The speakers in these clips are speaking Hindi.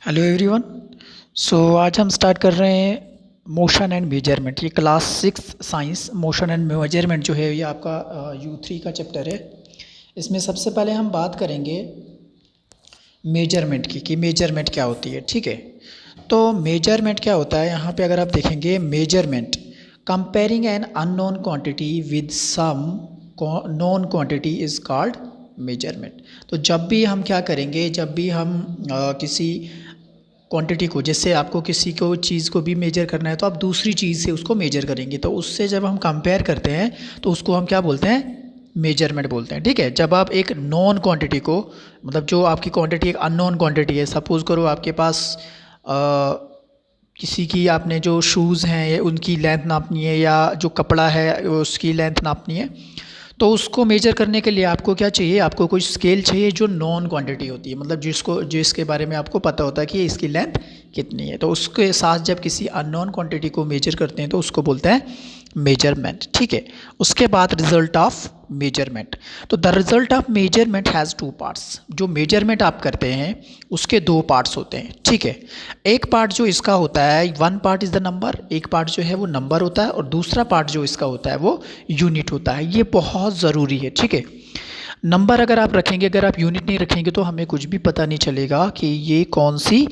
Hello everyone. आज हम स्टार्ट कर रहे हैं मोशन एंड मेजरमेंट। ये class 6 science motion and measurement जो है ये आपका U3 का चैप्टर है। इसमें सबसे पहले हम बात करेंगे मेजरमेंट की कि मेजरमेंट क्या होती है। ठीक है, तो मेजरमेंट क्या होता है, यहाँ पे अगर आप देखेंगे measurement comparing an unknown quantity with some known quantity is called measurement. तो जब भी हम क्या करेंगे, जब भी हम किसी क्वांटिटी को, जैसे आपको किसी को चीज़ को भी मेजर करना है तो आप दूसरी चीज़ से उसको मेजर करेंगे, तो उससे जब हम कंपेयर करते हैं तो उसको हम क्या बोलते हैं, मेजरमेंट बोलते हैं। ठीक है, जब आप एक नॉन क्वांटिटी को, मतलब जो आपकी क्वांटिटी एक अननोन क्वांटिटी है, सपोज़ करो आपके पास किसी की, आपने जो शूज़ हैं उनकी लेंथ नापनी है या जो कपड़ा है उसकी लेंथ नापनी है, तो उसको मेजर करने के लिए आपको क्या चाहिए, आपको कोई स्केल चाहिए जो नॉन क्वांटिटी होती है, मतलब जिसके बारे में आपको पता होता है कि इसकी लेंथ कितनी है। तो उसके साथ जब किसी अननोन क्वांटिटी को मेजर करते हैं तो उसको बोलते हैं मेजरमेंट। ठीक है, उसके बाद रिजल्ट ऑफ मेजरमेंट। तो the result of measurement has two parts. जो मेजरमेंट आप करते हैं उसके दो पार्ट्स होते हैं। ठीक है, एक पार्ट जो इसका होता है, one part is the number, एक पार्ट जो है वो नंबर होता है, और दूसरा पार्ट जो इसका होता है वो यूनिट होता है। ये बहुत ज़रूरी है। ठीक है, नंबर अगर आप रखेंगे, अगर आप यूनिट नहीं रखेंगे तो हमें कुछ भी पता नहीं चलेगा कि ये कौन सी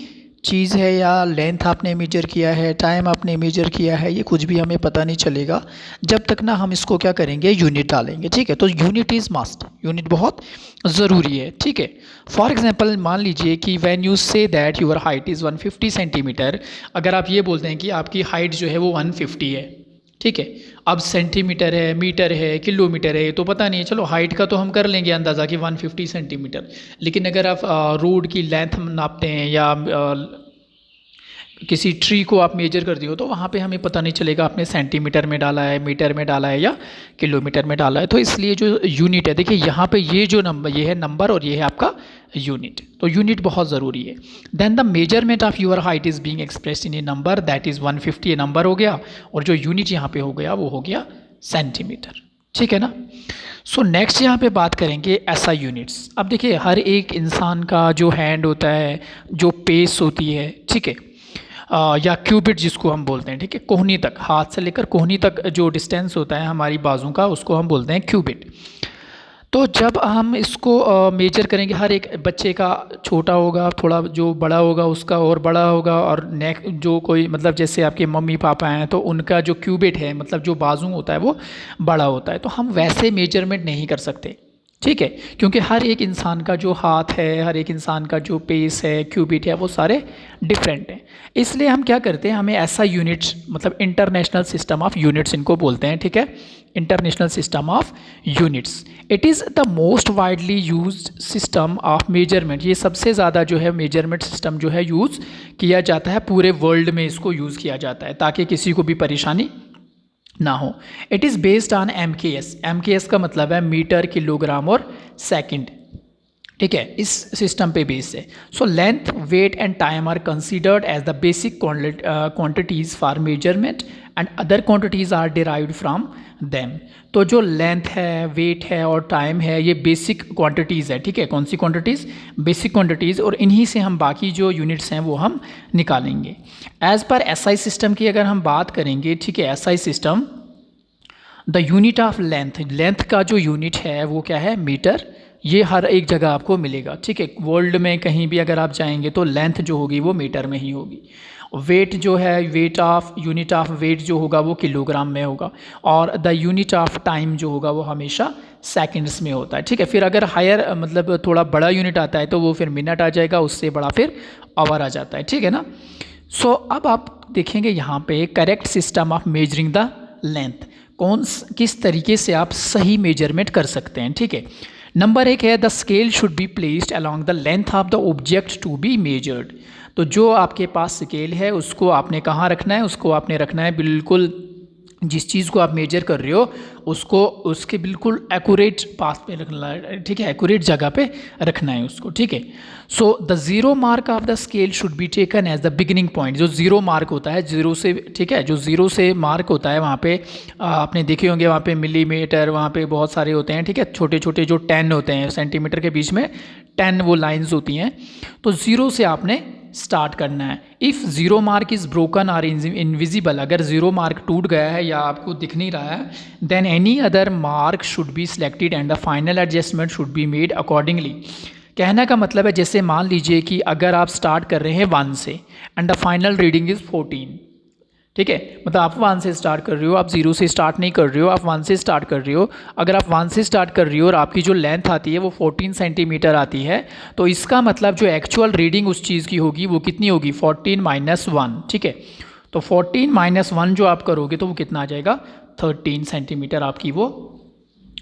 चीज़ है, या लेंथ आपने मेजर किया है, टाइम आपने मेजर किया है, ये कुछ भी हमें पता नहीं चलेगा जब तक ना हम इसको क्या करेंगे, यूनिट डालेंगे। ठीक है, तो यूनिट इज़ मस्ट, यूनिट बहुत ज़रूरी है। ठीक है, फॉर एग्जांपल मान लीजिए कि when you say that your height is 150 centimetre, अगर आप ये बोलते हैं कि आपकी हाइट जो है वो 150 है। ठीक है, अब सेंटीमीटर है, मीटर है, किलोमीटर है, ये तो पता नहीं है। चलो हाइट का तो हम कर लेंगे अंदाज़ा कि 150 सेंटीमीटर, लेकिन अगर आप रोड की लेंथ नापते हैं या किसी ट्री को आप मेजर कर दियो, तो वहाँ पे हमें पता नहीं चलेगा आपने सेंटीमीटर में डाला है, मीटर में डाला है या किलोमीटर में डाला है। तो इसलिए जो यूनिट है, देखिए यहाँ पे ये जो नंबर, ये है नंबर और ये है आपका यूनिट, तो यूनिट बहुत ज़रूरी है। Then the measurement of your height is being expressed in a number, that is 150, ये नंबर हो गया, और जो यूनिट यहाँ पे हो गया वो हो गया सेंटीमीटर। ठीक है ना। सो नेक्स्ट यहाँ पे बात करेंगे ऐसा यूनिट्स। अब देखिए हर एक इंसान का जो हैंड होता है, जो पेस होती है, ठीक है, या क्यूबिट जिसको हम बोलते हैं, ठीक है, कोहनी तक, हाथ से लेकर कोहनी तक जो डिस्टेंस होता है हमारी बाजू का, उसको हम बोलते हैं क्यूबिट। तो जब हम इसको मेजर करेंगे, हर एक बच्चे का छोटा होगा थोड़ा, जो बड़ा होगा उसका और बड़ा होगा, और नेक जो कोई, मतलब जैसे आपके मम्मी पापा हैं तो उनका जो क्यूबिट है, मतलब जो बाजू होता है वो बड़ा होता है, तो हम वैसे मेजरमेंट नहीं कर सकते। ठीक है, क्योंकि हर एक इंसान का जो हाथ है, हर एक इंसान का जो पेस है, क्यूबिट है, वो सारे डिफरेंट हैं। इसलिए हम क्या करते हैं, हमें ऐसा यूनिट्स, मतलब इंटरनेशनल सिस्टम ऑफ यूनिट्स इनको बोलते हैं। ठीक है, international system of units, it is the most widely used system of measurement. ये सबसे ज़्यादा जो है मेजरमेंट सिस्टम जो है यूज़ किया जाता है, पूरे वर्ल्ड में इसको यूज़ किया जाता है ताकि किसी को भी परेशानी ना हो। It is based on MKS। MKS का मतलब है मीटर, किलोग्राम और सेकंड। ठीक है, इस सिस्टम पे बेस्ड है। So length, weight and time are considered as the basic quantities for measurement and other quantities are derived from them. तो जो लेंथ है, वेट है और टाइम है, ये बेसिक क्वांटिटीज़ है। ठीक है, कौन सी क्वांटिटीज़, बेसिक क्वांटिटीज़, और इन्हीं से हम बाकी जो यूनिट्स हैं वो हम निकालेंगे। एज़ पर SI सिस्टम की अगर हम बात करेंगे, ठीक है, SI system, the unit of length, length का जो यूनिट है वो क्या है, मीटर। ये हर एक जगह आपको मिलेगा। ठीक है, वर्ल्ड में कहीं भी अगर आप जाएंगे तो लेंथ जो होगी वो मीटर में ही होगी। वेट जो है, weight of, unit of weight जो होगा वो किलोग्राम में होगा, और द यूनिट ऑफ टाइम जो होगा वो हमेशा सेकंड्स में होता है। ठीक है, फिर अगर हायर, मतलब थोड़ा बड़ा यूनिट आता है तो वो फिर मिनट आ जाएगा, उससे बड़ा फिर आवर आ जाता है। ठीक है ना। सो अब आप देखेंगे यहाँ पे correct system of measuring the length, किस तरीके से आप सही मेजरमेंट कर सकते हैं। ठीक है, नंबर 1 है the scale should be placed along the length of the object to be measured. तो जो आपके पास स्केल है उसको आपने कहाँ रखना है, उसको आपने रखना है बिल्कुल, जिस चीज़ को आप मेजर कर रहे हो उसको उसके बिल्कुल एक्यूरेट पास पे रखना है। ठीक है, एक्यूरेट जगह पे रखना है उसको। ठीक है, so the zero mark of the scale should be taken as the beginning point. जो ज़ीरो मार्क होता है, जीरो से, ठीक है, जो ज़ीरो से मार्क होता है वहाँ पे आपने देखे होंगे, वहाँ पे मिलीमीटर, वहाँ पे बहुत सारे होते हैं। ठीक है, छोटे छोटे जो 10 होते हैं, सेंटीमीटर के बीच में 10 वो लाइन्स होती हैं, तो ज़ीरो से आपने स्टार्ट करना है। If zero mark is broken और इनविजिबल, अगर ज़ीरो मार्क टूट गया है या आपको दिख नहीं रहा है, then any other mark should be selected and the final adjustment should be made accordingly. कहने का मतलब है जैसे मान लीजिए कि अगर आप स्टार्ट कर रहे हैं 1 से and the final reading is 14, ठीक है, मतलब आप 1 से स्टार्ट कर रहे हो, आप 0 से स्टार्ट नहीं कर रहे हो, आप 1 से स्टार्ट कर रहे हो। अगर आप 1 से स्टार्ट कर रहे हो और आपकी जो लेंथ आती है वो 14 सेंटीमीटर आती है, तो इसका मतलब जो एक्चुअल रीडिंग उस चीज़ की होगी वो कितनी होगी, 14 - 1, ठीक है। तो 14 - 1 जो आप करोगे तो वो कितना आ जाएगा, 13 सेंटीमीटर आपकी वो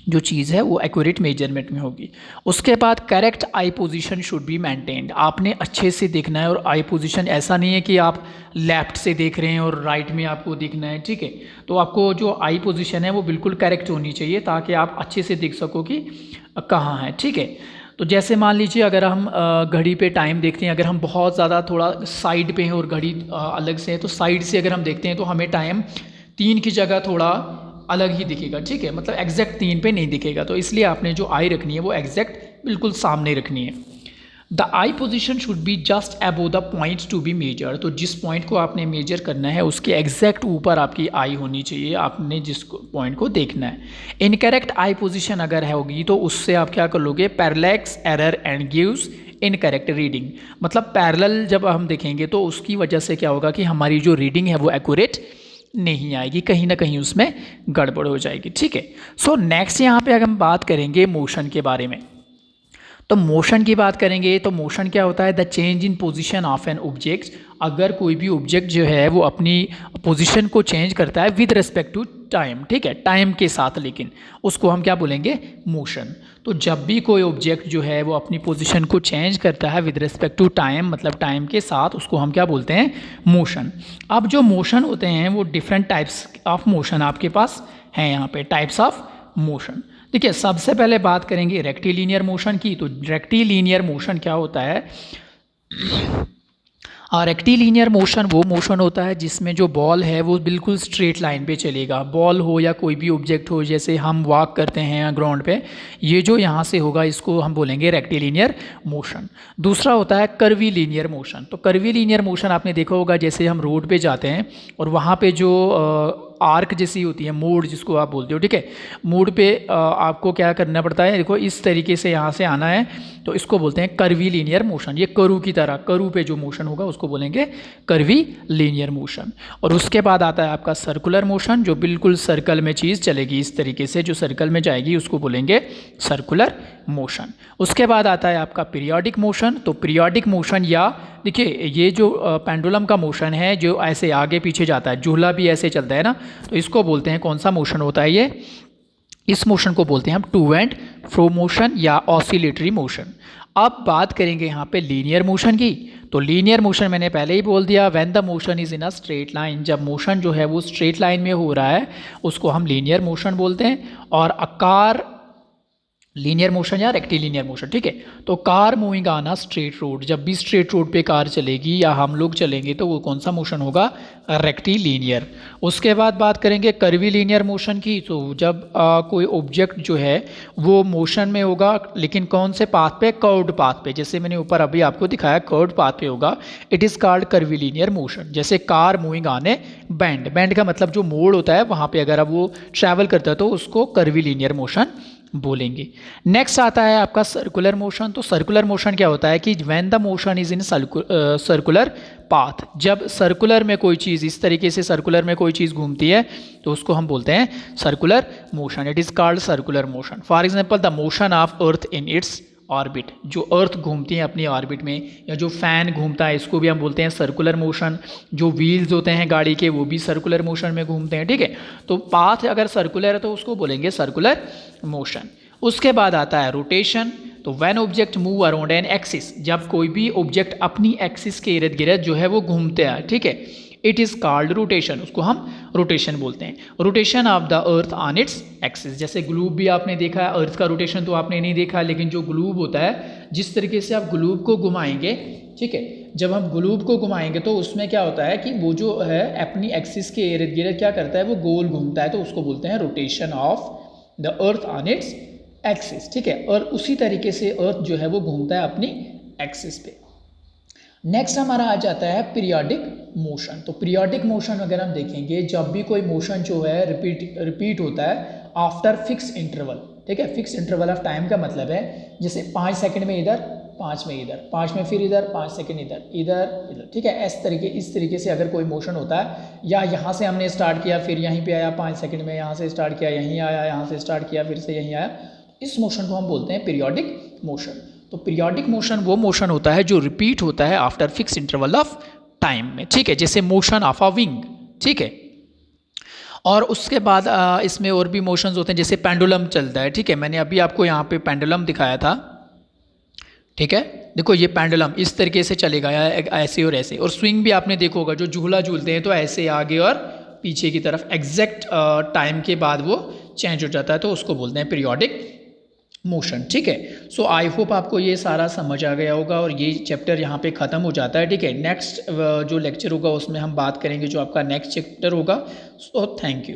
जो चीज़ है वो एक्यूरेट मेजरमेंट में होगी। उसके बाद correct I position should be maintained, आपने अच्छे से देखना है। और आई पोजीशन ऐसा नहीं है कि आप लेफ़्ट से देख रहे हैं और राइट में आपको देखना है, ठीक है। तो आपको जो आई पोजीशन है वो बिल्कुल करेक्ट होनी चाहिए ताकि आप अच्छे से देख सको कि कहाँ है, ठीक है। तो जैसे मान लीजिए अगर हम घड़ी पे टाइम देखते हैं, अगर हम बहुत ज़्यादा थोड़ा साइड पे हैं और घड़ी अलग से है, तो साइड से अगर हम देखते हैं तो हमें टाइम 3 की जगह थोड़ा अलग ही दिखेगा, ठीक है, मतलब एग्जैक्ट 3 पे नहीं दिखेगा। तो इसलिए आपने जो आई रखनी है वो एग्जैक्ट बिल्कुल सामने रखनी है। The eye position should be just above the point to be measure, तो जिस पॉइंट को आपने मेजर करना है उसके एग्जैक्ट ऊपर आपकी आई होनी चाहिए, आपने जिस पॉइंट को देखना है। इनकरेक्ट आई पोजिशन अगर होगी तो उससे आप क्या कर लोगे, parallax error and gives incorrect reading, मतलब पैरेलल जब हम देखेंगे तो उसकी वजह से क्या होगा कि हमारी जो रीडिंग है वो एक्यूरेट नहीं आएगी, कहीं ना कहीं उसमें गड़बड़ हो जाएगी, ठीक है। सो नेक्स्ट यहाँ पे अगर हम बात करेंगे मोशन के बारे में, तो मोशन की बात करेंगे तो मोशन क्या होता है, the change in position of an object, अगर कोई भी ऑब्जेक्ट जो है वो अपनी पोजीशन को चेंज करता है विद रिस्पेक्ट टू टाइम, ठीक है, टाइम के साथ, लेकिन उसको हम क्या बोलेंगे, मोशन। तो जब भी कोई ऑब्जेक्ट जो है वो अपनी पोजीशन को चेंज करता है विद रिस्पेक्ट टू टाइम, मतलब टाइम के साथ, उसको हम क्या बोलते हैं, मोशन। अब जो मोशन होते हैं वो डिफरेंट टाइप्स ऑफ मोशन आपके पास हैं, यहाँ पे टाइप्स ऑफ मोशन। देखिए सबसे पहले बात करेंगे रेक्टिलिनियर मोशन की। तो रेक्टिलिनियर मोशन क्या होता है, रेक्टिलिनियर मोशन वो मोशन होता है जिसमें जो बॉल है वो बिल्कुल स्ट्रेट लाइन पे चलेगा। बॉल हो या कोई भी ऑब्जेक्ट हो, जैसे हम वॉक करते हैं ग्राउंड पे, ये जो यहाँ से होगा इसको हम बोलेंगे रेक्टिलिनियर मोशन। दूसरा होता है कर्वीलिनियर मोशन। तो कर्वीलिनियर मोशन आपने देखा होगा, जैसे हम रोड पे जाते हैं और वहाँ पे जो आर्क जैसी होती है, मोड़ जिसको आप बोलते हो, ठीक है, मोड़ पे आपको क्या करना पड़ता है, देखो इस तरीके से यहाँ से आना है, तो इसको बोलते हैं कर्वीलिनियर मोशन। ये करू की तरह, करू पे जो मोशन होगा उसको बोलेंगे कर्वीलिनियर मोशन। और उसके बाद आता है आपका सर्कुलर मोशन, जो बिल्कुल सर्कल में चीज़ चलेगी, इस तरीके से जो सर्कल में जाएगी उसको बोलेंगे सर्कुलर मोशन। उसके बाद आता है आपका पीरियोडिक मोशन। तो पीरियोडिक मोशन, या देखिए ये जो पेंडुलम का मोशन है जो ऐसे आगे पीछे जाता है, झूला भी ऐसे चलता है ना, तो इसको बोलते हैं, कौन सा मोशन होता है ये, इस मोशन को बोलते हैं हम टू एंड फ्रो मोशन या ऑसिलेटरी मोशन। अब बात करेंगे यहाँ पे लीनियर मोशन की। तो लीनियर मोशन मैंने पहले ही बोल दिया, when the motion is in a straight line, जब मोशन जो है वो स्ट्रेट लाइन में हो रहा है उसको हम लीनियर मोशन बोलते हैं। और अकार लीनियर मोशन या रेक्टिलिनियर मोशन, ठीक है। तो car moving on a straight road, जब भी स्ट्रेट रोड पे कार चलेगी या हम लोग चलेंगे तो वो कौन सा मोशन होगा, रेक्टिलिनियर। उसके बाद बात करेंगे कर्वीलिनियर मोशन की। तो जब कोई ऑब्जेक्ट जो है वो मोशन में होगा, लेकिन कौन से पाथ पे, कर्व्ड पाथ पे, जैसे मैंने ऊपर अभी आपको दिखाया कर्व्ड पाथ पे होगा, it is called curvilinear motion. जैसे car moving on a band, band का मतलब जो मोड़ होता है वहाँ पे अगर अब वो ट्रैवल करता है तो उसको कर्वीलिनियर मोशन बोलेंगे। नेक्स्ट आता है आपका सर्कुलर मोशन। तो सर्कुलर मोशन क्या होता है कि when the motion is in circular path, जब सर्कुलर में कोई चीज़, इस तरीके से सर्कुलर में कोई चीज़ घूमती है तो उसको हम बोलते हैं circular motion, it is called circular motion. For example the motion of earth in its orbit, जो अर्थ घूमती है अपनी ऑर्बिट में, या जो फ़ैन घूमता है इसको भी हम बोलते हैं सर्कुलर मोशन। जो व्हील्स होते हैं गाड़ी के वो भी सर्कुलर मोशन में घूमते हैं, ठीक है। तो पाथ अगर सर्कुलर है तो उसको बोलेंगे सर्कुलर मोशन। उसके बाद आता है रोटेशन। तो when object move around an axis, जब कोई भी ऑब्जेक्ट अपनी एक्सिस के इर्द गिर्द जो है वो घूमते हैं, ठीक है, इट इज़ कॉल्ड रोटेशन, उसको हम रोटेशन बोलते हैं। Rotation of the earth on its axis, जैसे ग्लूब भी आपने देखा है, अर्थ का रोटेशन तो आपने नहीं देखा, लेकिन जो ग्लूब होता है, जिस तरीके से आप ग्लूब को घुमाएंगे, ठीक है, जब हम ग्लूब को घुमाएंगे तो उसमें क्या होता है कि वो जो है अपनी एक्सिस के इर्द गिर्द क्या करता है, वो गोल घूमता है, तो उसको बोलते हैं rotation of the earth on its axis, ठीक है। और उसी तरीके से अर्थ जो है वो घूमता है अपनी एक्सिस पे। नेक्स्ट हमारा आ जाता है पीरियोडिक मोशन। तो पीरियोडिक मोशन अगर हम देखेंगे, जब भी कोई मोशन जो है रिपीट होता है आफ्टर फिक्स इंटरवल, ठीक है, फिक्स इंटरवल ऑफ टाइम का मतलब है जैसे 5 सेकंड में इधर, 5 में इधर, 5 में फिर इधर, 5 सेकंड इधर, इधर इधर, ठीक है, इस तरीके से अगर कोई मोशन होता है, या यहाँ से हमने स्टार्ट किया फिर यहीं पे आया 5 सेकंड में, यहाँ से स्टार्ट किया यहीं आया, यहाँ से स्टार्ट किया फिर से यहीं आया, इस मोशन को हम बोलते हैं पीरियोडिक मोशन। तो पीरियोडिक मोशन वो मोशन होता है जो रिपीट होता है after fix interval of time में, ठीक है, जैसे मोशन ऑफ अ विंग, ठीक है। और उसके बाद इसमें और भी मोशंस होते हैं, जैसे पेंडुलम चलता है, ठीक है, मैंने अभी आपको यहाँ पे पेंडुलम दिखाया था, ठीक है, देखो ये पेंडुलम इस तरीके से चलेगा, या ऐसे और ऐसे, और स्विंग भी आपने देखा होगा, जो झूला झूलते हैं तो ऐसे आगे और पीछे की तरफ एग्जैक्ट टाइम के बाद वो चेंज हो जाता है, तो उसको बोलते हैं पीरियोडिक मोशन, ठीक है। सो आई होप आपको ये सारा समझ आ गया होगा, और ये चैप्टर यहाँ पे ख़त्म हो जाता है, ठीक है। नेक्स्ट जो लेक्चर होगा उसमें हम बात करेंगे जो आपका नेक्स्ट चैप्टर होगा। So thank you.